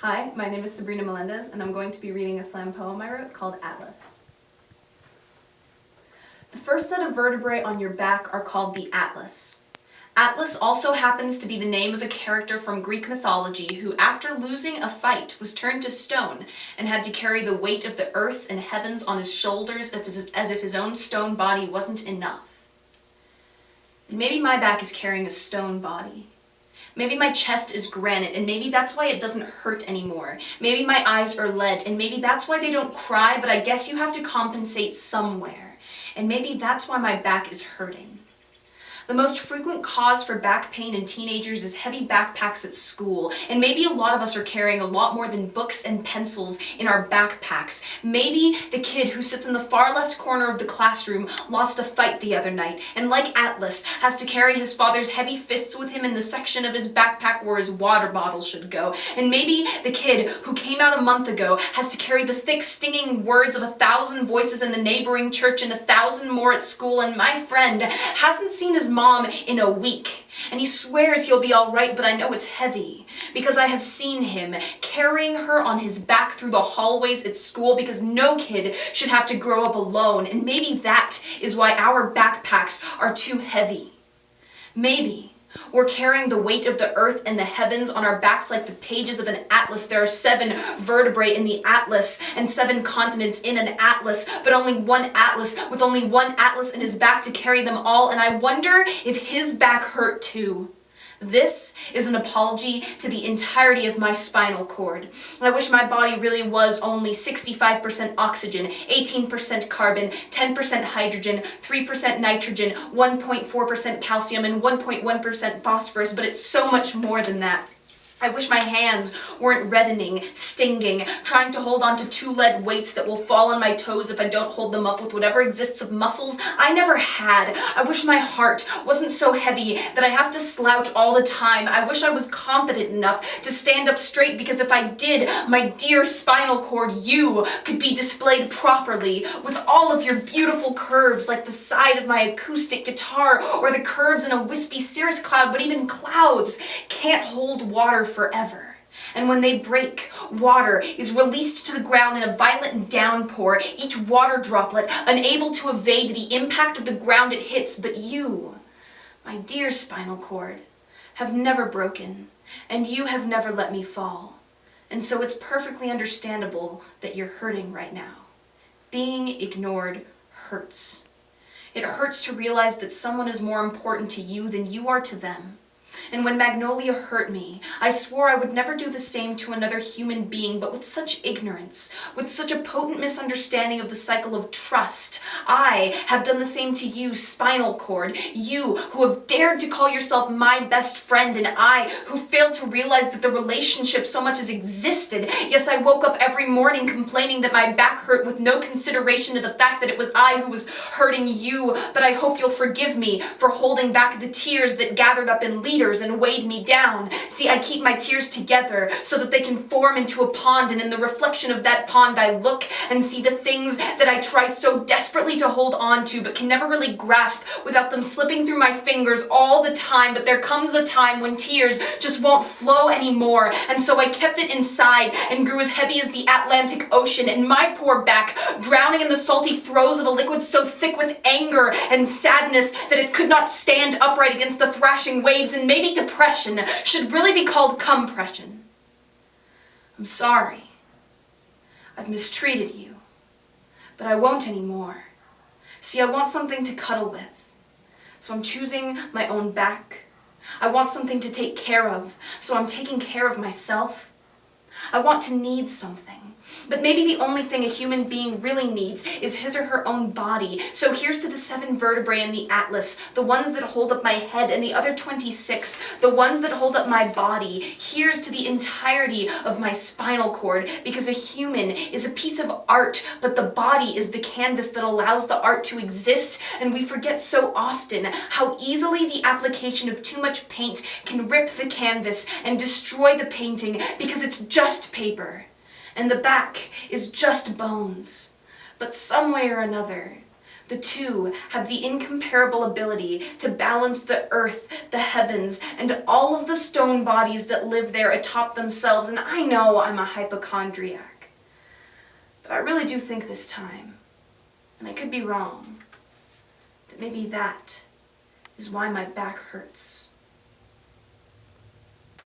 Hi, my name is Sabrina Melendez, and I'm going to be reading a slam poem I wrote called Atlas. The first set of vertebrae on your back are called the atlas. Atlas also happens to be the name of a character from Greek mythology who, after losing a fight, was turned to stone and had to carry the weight of the earth and heavens on his shoulders as if his own stone body wasn't enough. And maybe my back is carrying a stone body. Maybe my chest is granite, and maybe that's why it doesn't hurt anymore. Maybe my eyes are lead, and maybe that's why they don't cry, but I guess you have to compensate somewhere. And maybe that's why my back is hurting. The most frequent cause for back pain in teenagers is heavy backpacks at school, and maybe a lot of us are carrying a lot more than books and pencils in our backpacks. Maybe the kid who sits in the far left corner of the classroom lost a fight the other night, and like Atlas, has to carry his father's heavy fists with him in the section of his backpack where his water bottle should go. And maybe the kid who came out a month ago has to carry the thick, stinging words of 1,000 voices in the neighboring church and 1,000 more at school, and my friend hasn't seen his mom in a week, and he swears he'll be all right, but I know it's heavy because I have seen him carrying her on his back through the hallways at school, because no kid should have to grow up alone. And maybe that is why our backpacks are too heavy. Maybe we're carrying the weight of the earth and the heavens on our backs like the pages of an atlas. There are 7 vertebrae in the atlas and 7 continents in an atlas, but only one atlas with only one atlas in his back to carry them all. And I wonder if his back hurt too. This is an apology to the entirety of my spinal cord. I wish my body really was only 65% oxygen, 18% carbon, 10% hydrogen, 3% nitrogen, 1.4% calcium, and 1.1% phosphorus, but it's so much more than that. I wish my hands weren't reddening, stinging, trying to hold on to 2 lead weights that will fall on my toes if I don't hold them up with whatever exists of muscles I never had. I wish my heart wasn't so heavy that I have to slouch all the time. I wish I was confident enough to stand up straight, because if I did, my dear spinal cord, you could be displayed properly with all of your beautiful curves like the side of my acoustic guitar or the curves in a wispy cirrus cloud, but even clouds can't hold water forever. And when they break, water is released to the ground in a violent downpour, each water droplet unable to evade the impact of the ground it hits. But you, my dear spinal cord, have never broken, and you have never let me fall. And so it's perfectly understandable that you're hurting right now. Being ignored hurts. It hurts to realize that someone is more important to you than you are to them. And when Magnolia hurt me, I swore I would never do the same to another human being, but with such ignorance, with such a potent misunderstanding of the cycle of trust, I have done the same to you, spinal cord, you who have dared to call yourself my best friend, and I who failed to realize that the relationship so much as existed. Yes, I woke up every morning complaining that my back hurt with no consideration to the fact that it was I who was hurting you, but I hope you'll forgive me for holding back the tears that gathered up in liters and weighed me down. See, I keep my tears together so that they can form into a pond, and in the reflection of that pond I look and see the things that I try so desperately to hold on to but can never really grasp without them slipping through my fingers all the time. But there comes a time when tears just won't flow anymore, and so I kept it inside and grew as heavy as the Atlantic Ocean, and my poor back, drowning in the salty throes of a liquid so thick with anger and sadness that it could not stand upright against the thrashing waves. And maybe depression should really be called compression. I'm sorry. I've mistreated you, but I won't anymore. See, I want something to cuddle with, so I'm choosing my own back. I want something to take care of, so I'm taking care of myself. I want to need something. But maybe the only thing a human being really needs is his or her own body. So here's to the 7 vertebrae in the atlas, the ones that hold up my head, and the other 26, the ones that hold up my body. Here's to the entirety of my spinal cord, because a human is a piece of art, but the body is the canvas that allows the art to exist. And we forget so often how easily the application of too much paint can rip the canvas and destroy the painting, because it's just paper. And the back is just bones. But some way or another, The two have the incomparable ability to balance the earth, the heavens, and all of the stone bodies that live there atop themselves, and I know I'm a hypochondriac. But I really do think this time, and I could be wrong, that maybe that is why my back hurts.